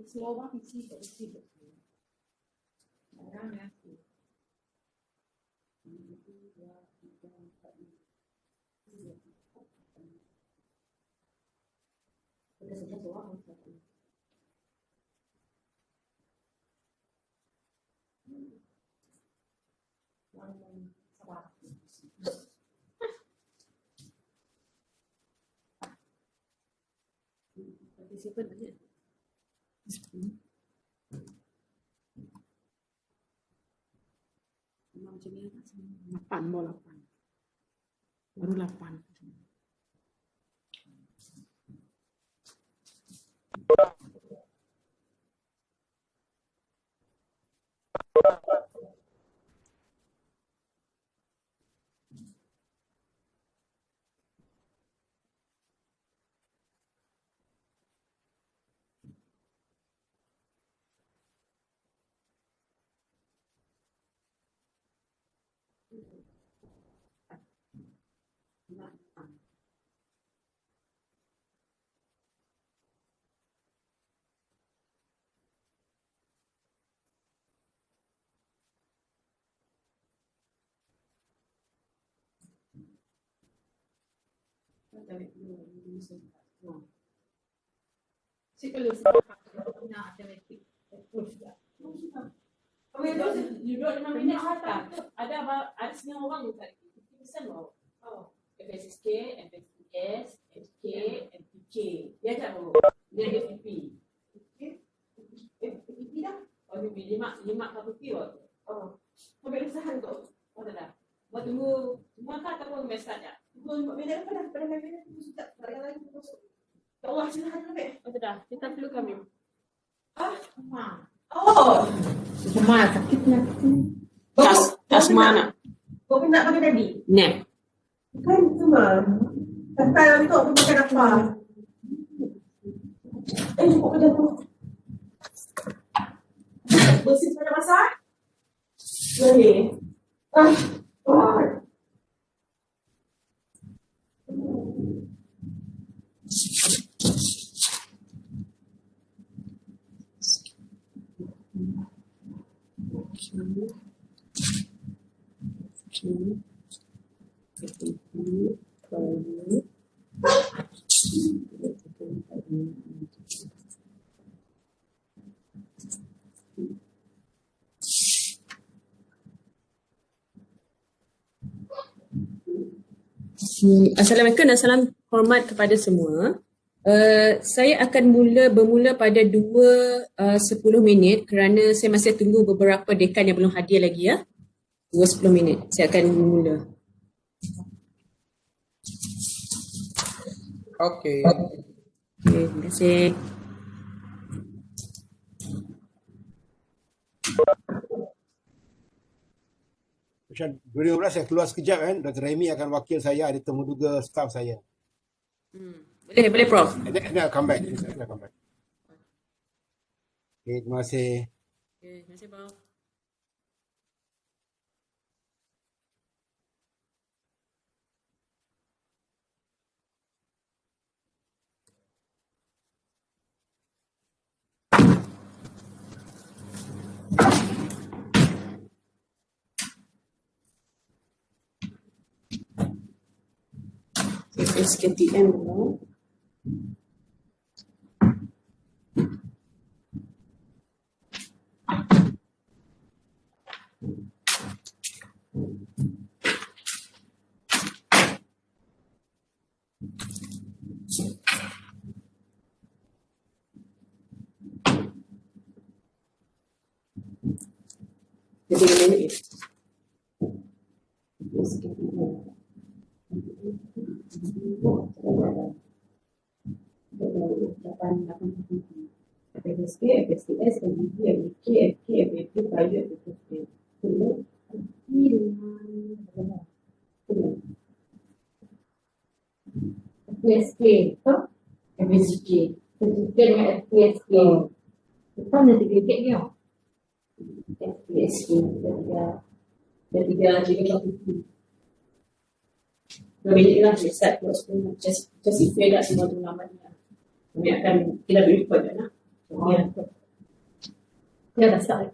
Slova PC tak isi betul. Barang ya. Kita sudah tua kan. Participant aja. Macam ni 8 mau 8. Baru 8. Si kalau nak matematik, you don't have minit kata. Ada semua orang dekat 50% loh. FSK, FSS, FK, FPK. Dia tak baru. Dia FP. FP dah? Oh, FP 5 KPP waktu. Sampai usahan tu. Oh, dah. Buat tunggu semua kan ataupun mesat dah. Tunggu bila dah pada bila tunggu sudah. Yang lain tunggu. Ya Allah, silakan sampai. Oh, dah. Kita perlu kami. Cuma sakitnya. Tas mana? Kau nak pakai tadi? Nek. Kan cuma. Sampai untuk aku makan apa? Cukup kerja tu. Bersih pada masak? Boleh. Assalamualaikum dan salam hormat kepada semua. Saya akan bermula pada 2:10 minit kerana saya masih tunggu beberapa dekan yang belum hadir lagi ya. 2:10 minit. Saya akan mula. Okey. Terima kasih. Macam 2015 saya keluar sekejap kan, Dr. Remy akan wakil saya, ada temuduga staff saya. Boleh Prof. And then I'll come back. I'll come back. Okay, terima kasih. Okay, terima kasih Prof. SKTM dulu. Jadi ini SKTM. FSK, FSTS, FBP, FBK, FK, FBP, private, FBP. FSK, FSK. Certifikat dengan FSK. Depan ada certifikat dia. FSK. Dia tiga FBP. Boleh lah, saya start just if dah semua tu nama dia. Kami akan kita beri kepada nak. Ya dah start.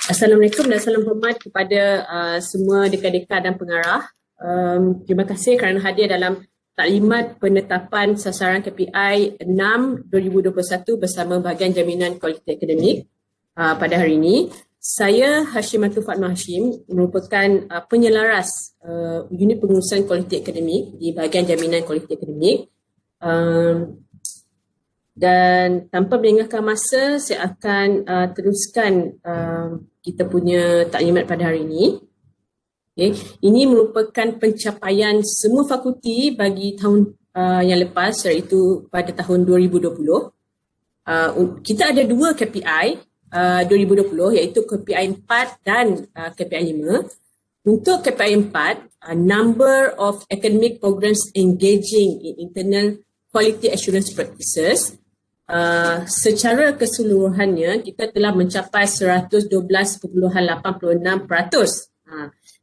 Assalamualaikum dan salam hormat kepada semua dekan-dekan dan pengarah. Terima kasih kerana hadir dalam taklimat penetapan sasaran KPI 6 2021 bersama Bahagian Jaminan Kualiti Akademik pada hari ini. Saya Hashimatul Fatma Hashim, merupakan penyelaras unit pengurusan kualiti akademik di Bahagian Jaminan Kualiti Akademik. Dan tanpa melengahkan masa, saya akan teruskan kita punya taklimat pada hari ini. Okay. Ini merupakan pencapaian semua fakulti bagi tahun yang lepas, iaitu pada tahun 2020. Kita ada dua KPI 2020, iaitu KPI 4 dan KPI 5. Untuk KPI 4, number of academic programs engaging in internal quality assurance practices, secara keseluruhannya kita telah mencapai 112.86%.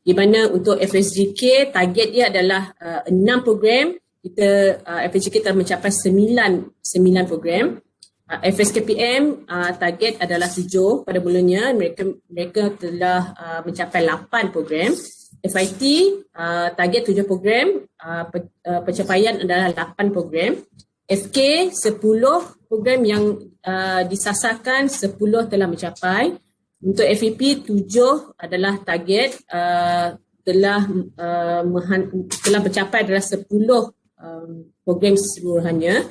Di mana untuk FSGK target dia adalah 6 program, kita FSGK telah mencapai 9 program. FSKPM target adalah 7 pada mulanya, mereka telah mencapai 8 program. FIT target 7 program, pencapaian adalah 8 program. FK 10 program yang disasarkan, 10 telah mencapai. Untuk FEP 7 adalah target, telah mencapai adalah 10 program keseluruhannya.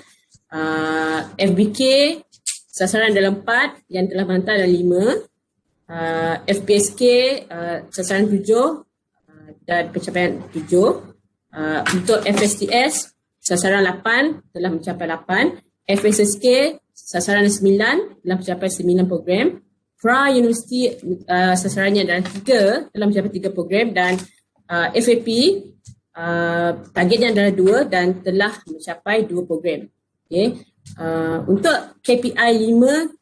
FBK sasaran adalah 4, yang telah menghantar adalah 5. FPSK sasaran 7 dan pencapaian 7. Untuk FSTS sasaran 8 telah mencapai 8. FSSK sasaran 9 telah mencapai 9 program. Pra Universiti sasarannya adalah 3, telah mencapai 3 program. Dan FAP targetnya adalah 2 dan telah mencapai 2 program. Okay. Untuk KPI 5,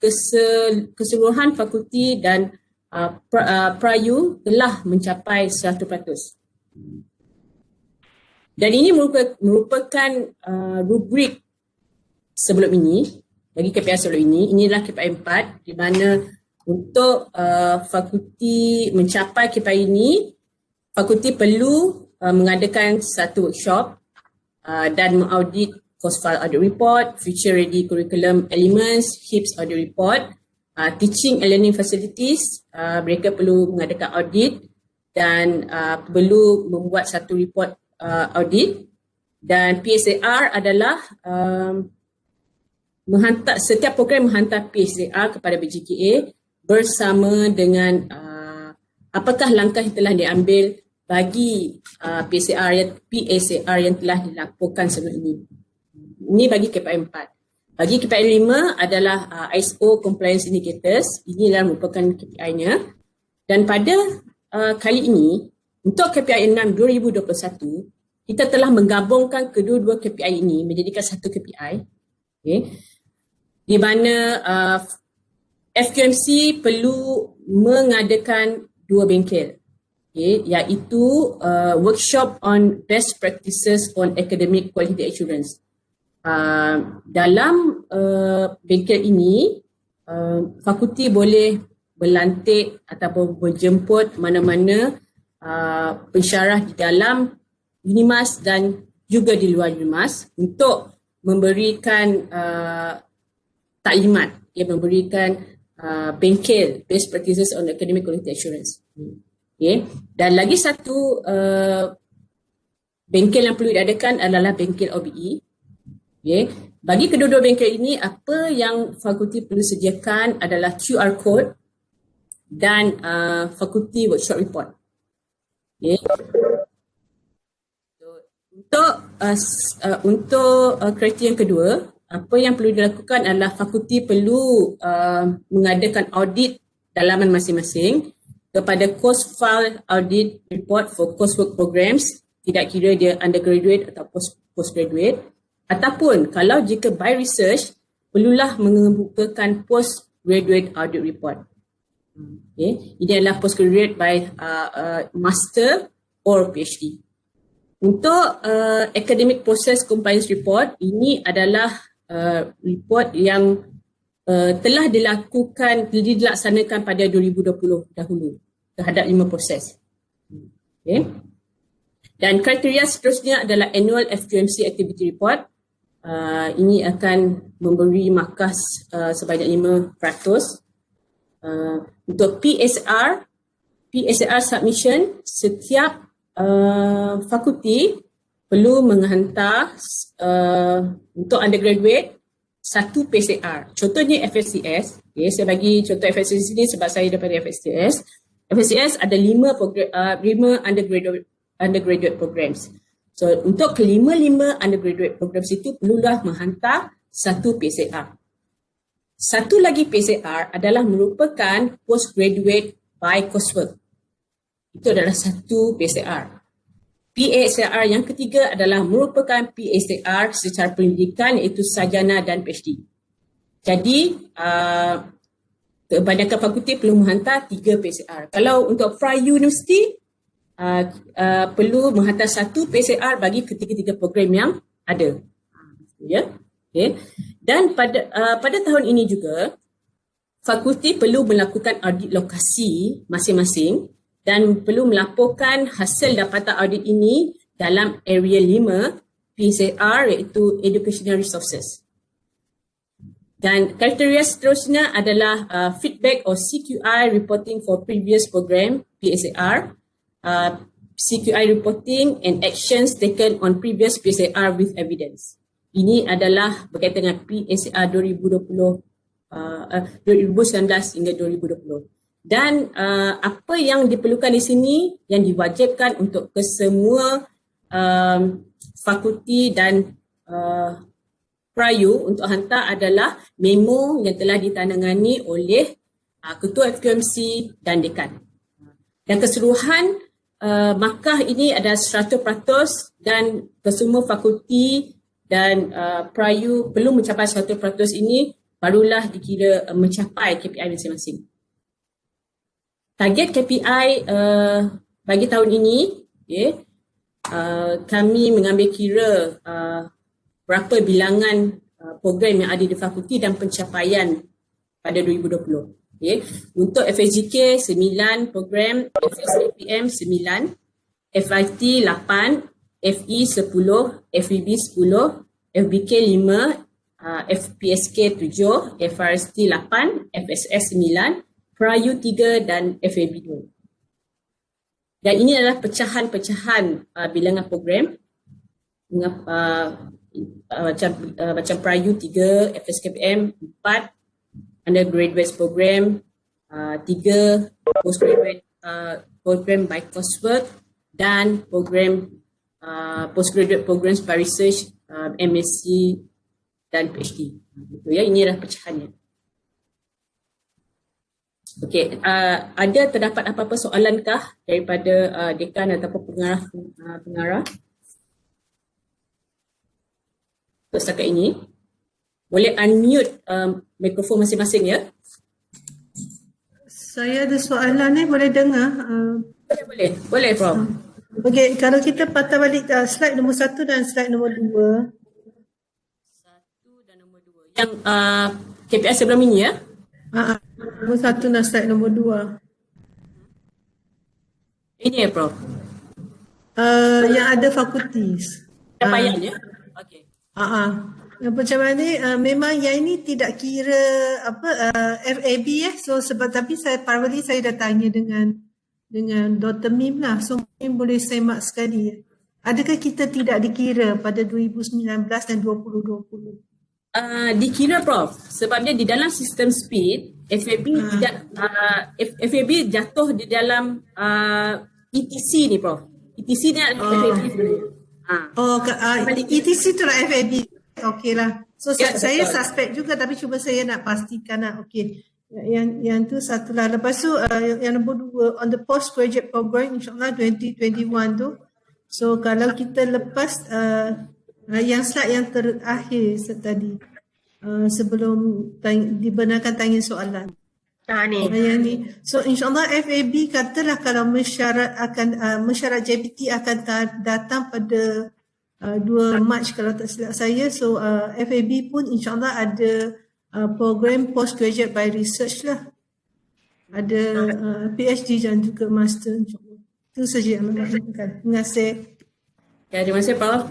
keseluruhan fakulti dan Prayu telah mencapai 100%. Dan ini merupakan rubrik sebelum ini, bagi KPI sebelum ini. Inilah KPI 4, di mana untuk fakulti mencapai KPI ini, fakulti perlu mengadakan satu workshop dan mengaudit course file audit report, future ready curriculum elements, HIPS audit report, teaching and learning facilities, mereka perlu mengadakan audit dan perlu membuat satu report audit. Dan PSAR adalah setiap program menghantar PSAR kepada BJKA bersama dengan apakah langkah yang telah diambil bagi PSAR yang telah dilaporkan sebelum ini. Ini bagi KPI 4. Bagi KPI 5 adalah ISO Compliance Indicators. Inilah merupakan KPI-nya. Dan pada kali ini, untuk KPI 6 2021, kita telah menggabungkan kedua-dua KPI ini menjadikan satu KPI. Okay. Di mana FQMC perlu mengadakan 2 bengkel, okay, iaitu workshop on best practices on academic quality assurance. Dalam bengkel ini, fakulti boleh berlantik ataupun berjemput mana-mana pensyarah di dalam UNIMAS dan juga di luar UNIMAS untuk memberikan taklimat, memberikan bengkel best practices on academic quality assurance. Okay. Dan lagi satu bengkel yang perlu diadakan adalah bengkel OBE. Okay. Bagi kedua-dua bengkel ini, apa yang fakulti perlu sediakan adalah QR code dan fakulti workshop report. Okay. Untuk kriteria yang kedua, apa yang perlu dilakukan adalah fakulti perlu mengadakan audit dalaman masing-masing kepada course file audit report for coursework programs, tidak kira dia undergraduate atau postgraduate, ataupun kalau jika by research, perlulah mengemukakan postgraduate audit report. Okay. Ini adalah postgraduate by master or PhD. Untuk academic process compliance report, ini adalah report yang telah dilaksanakan pada 2020 dahulu terhadap 5 proses. Okay. Dan kriteria seterusnya adalah annual FQMC activity report. Ini akan memberi markas sebanyak 5%. Untuk PSAR submission, setiap fakulti perlu menghantar untuk undergraduate satu PSAR. Contohnya FSCS. Okay, saya bagi contoh FSCS ini sebab saya daripada FSCS. FSCS ada 5 undergraduate programs. So untuk kelima-lima undergraduate programs itu perlulah menghantar satu PSAR. Satu lagi PSAR adalah merupakan postgraduate by coursework. Itu adalah satu PSAR. PSAR yang ketiga adalah merupakan PSAR secara pendidikan iaitu sarjana dan PhD. Jadi, kebanyakan fakulti perlu menghantar 3 PSAR. Kalau untuk Fry University, perlu menghantar satu PSAR bagi ketiga-tiga program yang ada. Ya? Okay. Dan pada tahun ini juga, fakulti perlu melakukan audit lokasi masing-masing dan perlu melaporkan hasil dapatan audit ini dalam area 5 PSAR iaitu Educational Resources. Dan kriteria seterusnya adalah feedback or CQI reporting for previous program PSAR, CQI reporting and actions taken on previous PSAR with evidence. Ini adalah berkaitan dengan PSAR 2019 hingga 2020. Dan apa yang diperlukan di sini yang diwajibkan untuk kesemua fakulti dan Prayu untuk hantar adalah memo yang telah ditandatangani oleh Ketua FQMC dan Dekan. Dan keseluruhan markah ini adalah 100% dan kesemua fakulti dan Prayu perlu mencapai 100% ini barulah dikira mencapai KPI masing-masing. Target KPI bagi tahun ini, kami mengambil kira berapa bilangan program yang ada di fakulti dan pencapaian pada 2020. Untuk FSGK 9 program, FSAPM 9, FIT 8, FE 10, FEB 10, FBK 5, FPSK 7, FRST 8, FSS 9, Prayu 3 dan FAB 2. Dan ini adalah pecahan-pecahan bilangan program. macam Prayu 3, FSKPM 4, undergraduate program 3, postgraduate program by coursework dan program postgraduate programs by research, MSc dan PhD. Itu ya, ini adalah pecahannya. Okey, ada terdapat apa-apa soalankah daripada dekan ataupun pengarah? Untuk setakat ini, boleh unmute mikrofon masing-masing ya. Saya ada soalan ni, boleh dengar? Boleh Prof. Okey, kalau kita patah balik slide nombor 1 dan slide nombor 2. 1 dan nombor 2. Yang KPI sebelum ini ya. Nombor 1 dan slide nombor 2. Ini ya Prof. Yang ada fakultis. Capaian ya. Okey. Yang percuma ni memang yang ini tidak kira FAB so sebab tapi probably saya dah tanya dengan Dr. Mim lah, so mungkin boleh semak sekali. Adakah kita tidak dikira pada 2019 dan 2020? Dikira Prof, sebabnya di dalam sistem speed FAB tidak FAB jatuh di dalam ETC ni Prof. ETC ni adalah FAB sebenarnya. ETC tu lah FAB. Okey lah. So saya suspect juga tapi cuba saya nak pastikan lah. Okey. Yang tu satu lah. Lepas tu yang nombor 2 on the postgraduate program insyaAllah 2021 tu. So kalau kita lepas yang slide yang terakhir tadi sebelum dibenarkan tanya soalan. Yang ni. So insyaAllah FAB katalah kalau mesyuarat JPT akan datang pada 2 Mac kalau tak silap saya. So FAB pun insyaAllah ada program postgraduate by research lah. Ada PhD dan juga master insyaAllah. Itu saja yang nak katakan. Terima kasih. Ya, terima kasih Prof.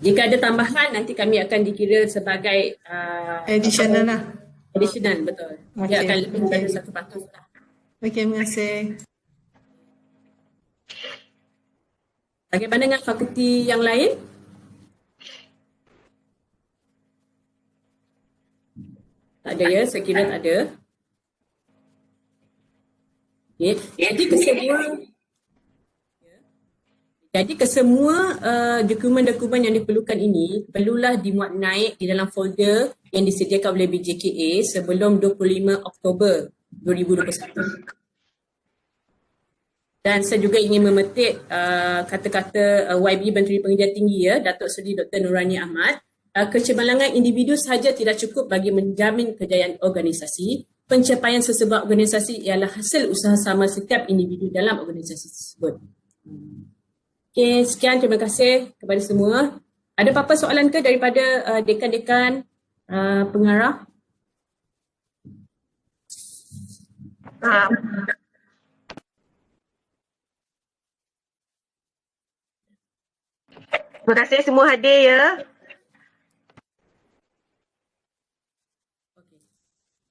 Jika ada tambahan nanti kami akan dikira sebagai additional lah. Additional, betul. Dia akan lebih dari 1%. Okey, terima kasih. Bagaimana dengan fakulti yang lain? Tak ada ya, saya kira tak ada. Okay. Jadi kesemua dokumen-dokumen yang diperlukan ini perlulah dimuat naik di dalam folder yang disediakan oleh BJKA sebelum 25 Oktober 2021. Dan saya juga ingin memetik kata-kata YB Menteri Pengajian Tinggi ya, Datuk Seri Dr. Nurani Ahmad. Kecemerlangan individu sahaja tidak cukup bagi menjamin kejayaan organisasi. Pencapaian sesebuah organisasi ialah hasil usaha sama setiap individu dalam organisasi tersebut. Okey, sekian, terima kasih kepada semua. Ada apa-apa soalan ke daripada dekan-dekan pengarah? Terima kasih semua hadir ya.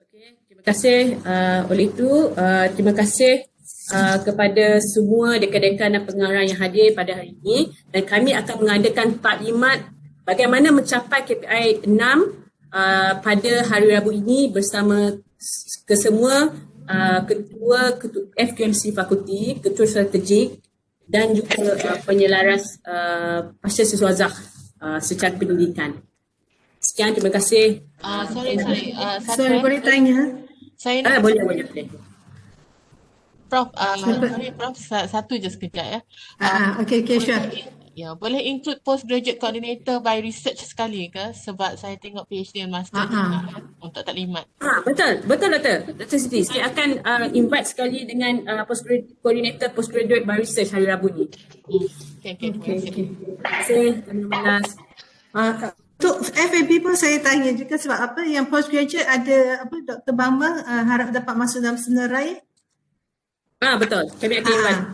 Okey, terima kasih. Oleh itu, terima kasih kepada semua dekan-dekan dan pengarah yang hadir pada hari ini, dan kami akan mengadakan taklimat bagaimana mencapai KPI 6 pada hari Rabu ini bersama kesemua ketua FQMC Fakulti, ketua strategik dan juga penyelaras pasca siswazah secara pendidikan. Sekian, terima kasih. Sorry, boleh tanya? Saya Boleh. Prof, sorry Prof, satu je sekejap ya. Okay, sure. Ya, boleh include postgraduate coordinator by research sekali ke? Sebab saya tengok PhD dan master juga untuk taklimat. Betul Dr. Siti. Saya akan invite sekali dengan postgraduate coordinator postgraduate by research hari Rabu ni. Okay, terima kasih. Terima kasih. Untuk FAB pun saya tanya juga sebab apa yang postgraduate ada apa Dr. Bambang harap dapat masuk dalam senarai. Betul. Kami akan invite.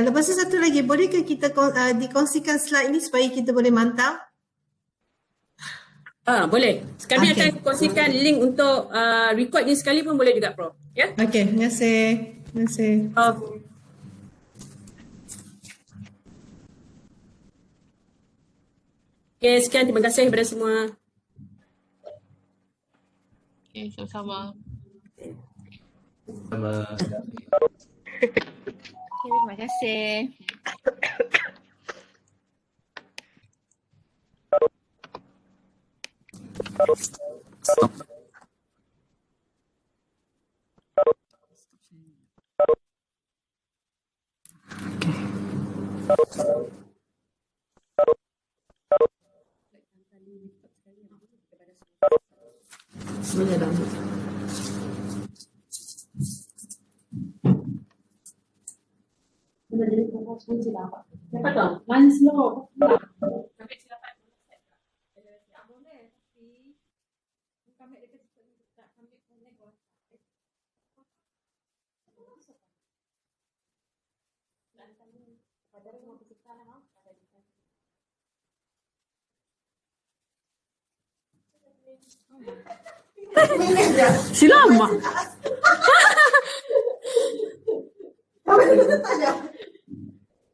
Lepas tu satu lagi, bolehkah kita dikongsikan slide ni supaya kita boleh mantau? Boleh. Kami akan kongsikan link untuk record ni sekali pun boleh juga Prof. Ya? Okey, terima kasih. Terima kasih. Okay, sekian. Terima kasih kepada semua. Okay, sama-sama. Sama. Okay, terima kasih. Semuanya dah. Dapat tak? Manis loh. Sampai silakan. Tak boleh, tapi kami dekat tak kami connect WhatsApp. Dan kami pada rumah kita lah, pada di sana. Silama.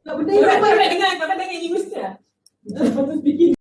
Tak benda yang Bapak dengar Ibu Ustaz. Lepas tu speaking.